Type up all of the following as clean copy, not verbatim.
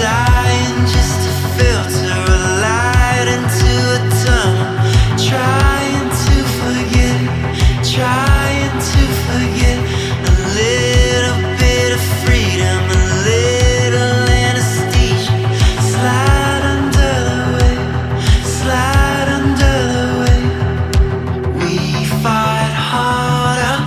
dying just to filter a light into a tunnel. Trying to forget, trying to forget a little bit of freedom, a little anesthesia. Slide under the weight, slide under the weight. We fight harder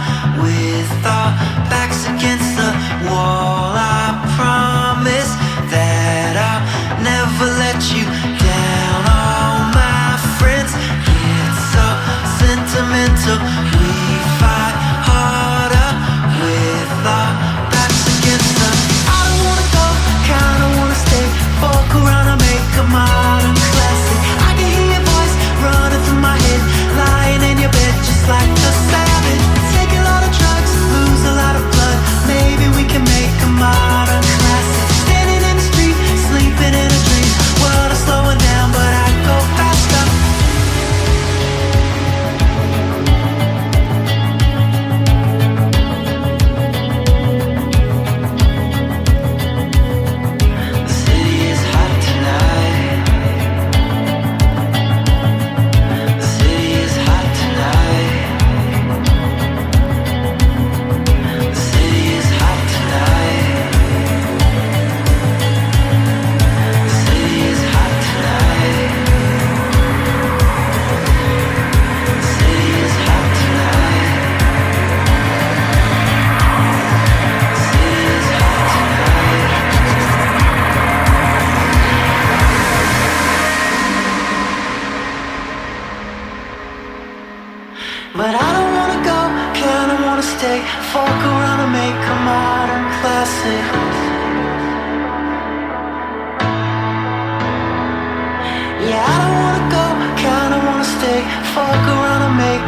with our backs against the wall. I promise that I'll never let you down. All my friends get so sentimental. We fight harder with our backs against the. I don't wanna go, kinda wanna stay. Fuck around and make a modern classic. I can hear your voice running through my head, lying in your bed just like a savage. Take a lot of drugs, lose a lot of blood. Maybe we can make a modern classic. Standing in the street, sleeping in a dream. World is slowing down, but I go faster. The city is hot tonight. The city is hot tonight. The city is hot tonight. The city is hot tonight. The city is hot tonight. The city is hot tonight. But I don't wanna go, kinda wanna stay. Fuck around and make a modern classic. Yeah, I don't wanna go, kinda wanna stay. Fuck around and make